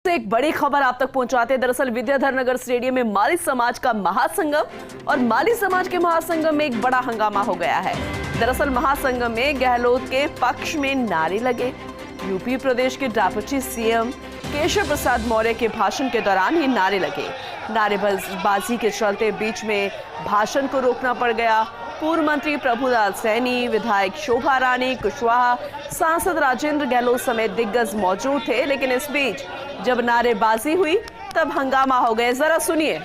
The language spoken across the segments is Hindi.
से एक बड़ी खबर आप तक पहुंचाते हैं। दरअसल विद्याधर नगर स्टेडियम में माली समाज का महासंगम और माली समाज के महासंगम में एक बड़ा हंगामा हो गया है। दरअसल महासंगम में गहलोत के पक्ष में नारे लगे। यूपी प्रदेश के डेप्यूटी सीएम केशव प्रसाद मौर्य के भाषण के दौरान ही नारे लगे। नारेबाजी के चलते बीच में भाषण को रोकना पड़ गया। पूर्व मंत्री प्रभुलाल सैनी, विधायक शोभा रानी कुशवाहा, सांसद राजेंद्र गहलोत समेत दिग्गज मौजूद थे, लेकिन इस बीच जब नारेबाजी हुई तब हंगामा हो गया। जरा सुनिए।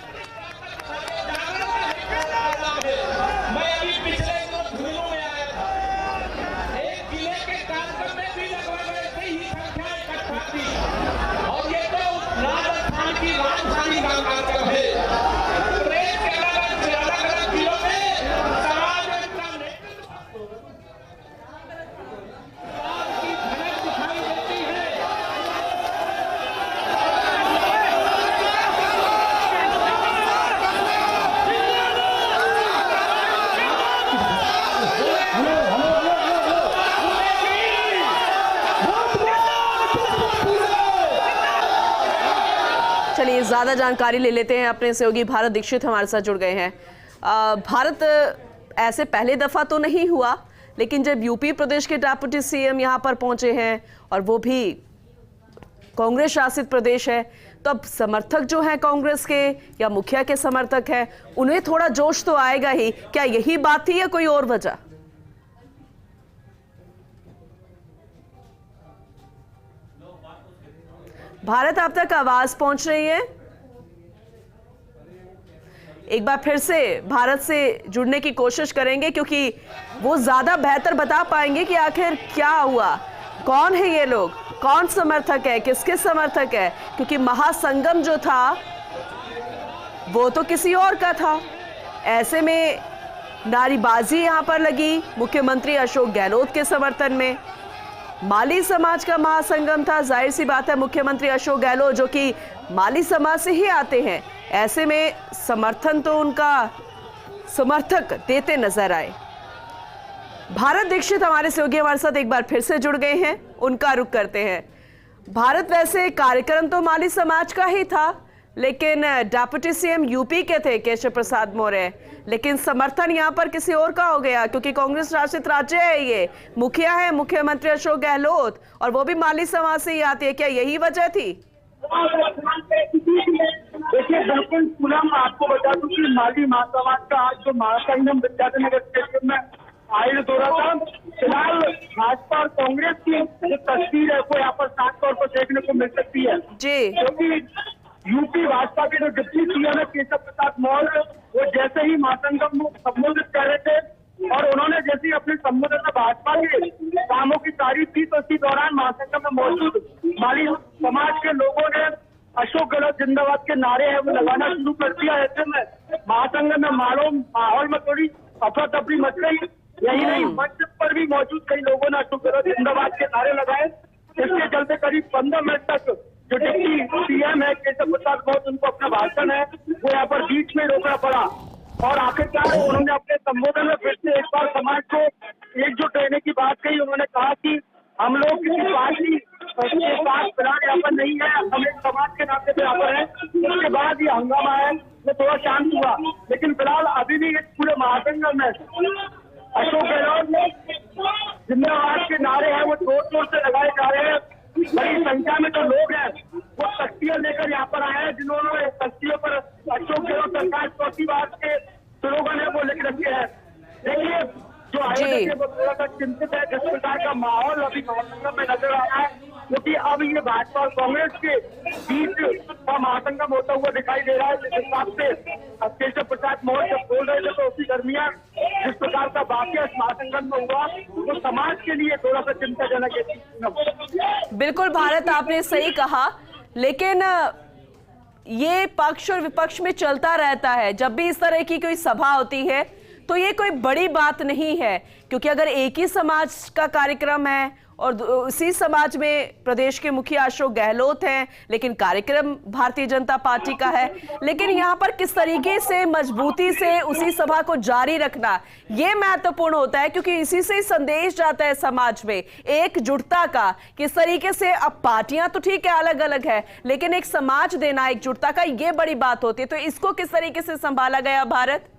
चलिए ज्यादा जानकारी ले लेते हैं। अपने सहयोगी भारत दीक्षित हमारे साथ जुड़ गए हैं। भारत, ऐसे पहले दफा तो नहीं हुआ, लेकिन जब यूपी प्रदेश के डेप्यूटी सीएम यहां पर पहुंचे हैं और वो भी कांग्रेस शासित प्रदेश है, तो अब समर्थक जो हैं कांग्रेस के या मुखिया के समर्थक हैं, उन्हें थोड़ा जोश तो आएगा ही। क्या यही बात थी या कोई और वजह? भारत, आप तक आवाज पहुंच रही है? एक बार फिर से भारत से जुड़ने की कोशिश करेंगे, क्योंकि वो ज्यादा बेहतर बता पाएंगे कि आखिर क्या हुआ, कौन है ये लोग, कौन समर्थक है, किसके समर्थक है, क्योंकि महासंगम जो था वो तो किसी और का था। ऐसे में नारेबाजी यहां पर लगी मुख्यमंत्री अशोक गहलोत के समर्थन में। माली समाज का महासंगम था। जाहिर सी बात है, मुख्यमंत्री अशोक गहलोत जो कि माली समाज से ही आते हैं, ऐसे में समर्थन तो उनका समर्थक देते नजर आए। भारत दीक्षित हमारे सहयोगी हमारे साथ एक बार फिर से जुड़ गए हैं, उनका रुख करते हैं। भारत, वैसे कार्यक्रम तो माली समाज का ही था, लेकिन डेप्यूटी सीएम यूपी के थे केशव प्रसाद मौर्य, लेकिन समर्थन यहां पर किसी और का हो गया, क्योंकि कांग्रेस शासित राज्य है, ये मुखिया है मुख्यमंत्री अशोक गहलोत और वो भी माली समाज से ही आती है। क्या यही वजह थी? देखिए, बिल्कुल पूनम, आपको बता दूं कि माली महासमाज का आज जो महासंगम विद्याधर नगर स्टेडियम में आयोजित हो रहा था, फिलहाल भाजपा और कांग्रेस की जो तस्वीर है वो यहाँ पर साफ तौर पर देखने को मिल सकती है जी, क्योंकि यूपी भाजपा के जो डिप्टी सीएम है केशव प्रसाद मौर्य, वो जैसे ही महासंगम को संबोधित कर रहे थे और उन्होंने जैसे ही अपने संबोधन में भाजपा के कामों की तारीफ की, तो इसी दौरान महासंगम में मौजूद माली समाज के लोगों ने अशोक गहलोत जिंदाबाद के नारे हैं वो लगाना शुरू कर दिया। ऐसे में महासंगम में माहौल में थोड़ी अफरा तफरी मच गई। यही नहीं, मंच पर भी मौजूद कई लोगों ने अशोक गहलोत जिंदाबाद के नारे लगाए। इसके चलते करीब 15 मिनट तक जो डिप्टी सीएम है केशव प्रसाद मौर्य, उनको अपना भाषण है वो यहाँ पर बीच में रोकना पड़ा और आखिरकार उन्होंने अपने संबोधन में फिर से एक बार समाज को एकजुट रहने की बात कही। उन्होंने कहा कि हम लोग किसी पार्टी के साथ फिलहाल यहाँ पर नहीं है, हम एक समाज के नाते पे यहाँ पर है। उसके बाद ये हंगामा है वो थोड़ा शांत हुआ, लेकिन फिलहाल अभी भी इस पूरे महासंगम में अशोक गहलोत जिंदाबाद के नारे हैं वो जोर शोर से लगाए जा रहे हैं। बड़ी संख्या में जो लोग हैं वो तख्तियां लेकर यहाँ पर आए हैं, जिन्होंने तख्तियों पर अशोक गहलोत सरकार चौथी बार के स्लोगन है वो लिख रखे हैं। देखिए, जो आयोजक है वो थोड़ा सा चिंतित है जिस प्रकार का माहौल अभी महासंगम में नजर आ रहा है, क्योंकि अब ये भाजपा और कांग्रेस के बीच का महासंगम होता हुआ दिखाई दे रहा है। जिस हिसाब से केशव प्रसाद मौर्य जब बोल रहे थे तो उसी दरमियान जिस प्रकार का वाकया इस महासंगम में हुआ वो समाज के लिए थोड़ा सा चिंताजनक है। बिल्कुल भारत, आपने सही कहा, लेकिन ये पक्ष और विपक्ष में चलता रहता है। जब भी इस तरह की कोई सभा होती है तो ये कोई बड़ी बात नहीं है, क्योंकि अगर एक ही समाज का कार्यक्रम है और उसी समाज में प्रदेश के मुखिया अशोक गहलोत हैं, लेकिन कार्यक्रम भारतीय जनता पार्टी का है। लेकिन यहाँ पर किस तरीके से मजबूती से उसी सभा को जारी रखना, ये महत्वपूर्ण होता है, क्योंकि इसी से संदेश जाता है समाज में एकजुटता का। किस तरीके से, अब पार्टियां तो ठीक है अलग अलग है, लेकिन एक समाज देना एकजुटता का, ये बड़ी बात होती है। तो इसको किस तरीके से संभाला गया भारत?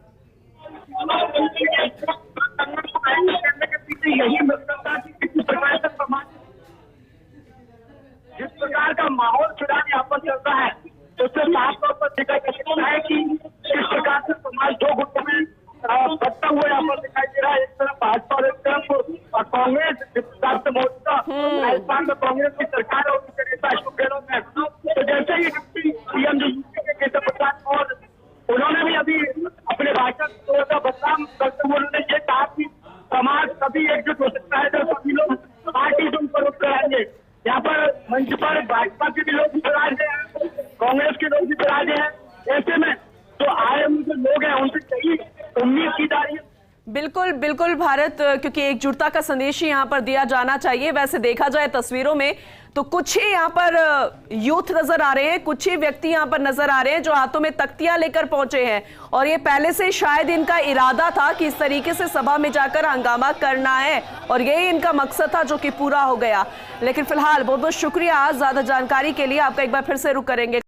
यही मतलब था कि किसी प्रकार का समाज, जिस प्रकार का माहौल चुनाव यहाँ पर चलता है, उससे साफ तौर पर देखा जा सकता है कि किस प्रकार से समाज दो गुटों में बटता हुआ यहाँ पर दिखाई दे रहा है। एक तरफ भाजपा और एक तरफ कांग्रेस, जिस प्रकार से मौजूदा राजस्थान में कांग्रेस की सरकार और उनके नेता अशोक गहलोत है। तो जैसे ही डिप्टी सीएम जो यूपी के केशव प्रसाद मौर्य, उन्होंने भी अभी अपने भाषण का बदनाम करते हुए उन्होंने ये कहा कि समाज तभी एकजुट हो सकता है जब सभी लोग पार्टी से ऊपर उठ कर आएंगे। यहाँ पर मंच पर भाजपा के भी लोग विराजे हैं, कांग्रेस के लोग भी विराजे हैं। ऐसे में जो आए हुए जो लोग हैं उनसे यही उम्मीद की जा रही है। बिल्कुल बिल्कुल भारत, क्योंकि एकजुटता का संदेश ही यहाँ पर दिया जाना चाहिए। वैसे देखा जाए तस्वीरों में तो कुछ ही यहाँ पर यूथ नजर आ रहे हैं, कुछ ही व्यक्ति यहाँ पर नजर आ रहे हैं जो हाथों में तख्तियां लेकर पहुंचे हैं, और ये पहले से शायद इनका इरादा था कि इस तरीके से सभा में जाकर हंगामा करना है, और यही इनका मकसद था जो कि पूरा हो गया। लेकिन फिलहाल बहुत बहुत शुक्रिया ज्यादा जानकारी के लिए। आपका एक बार फिर से रुख करेंगे।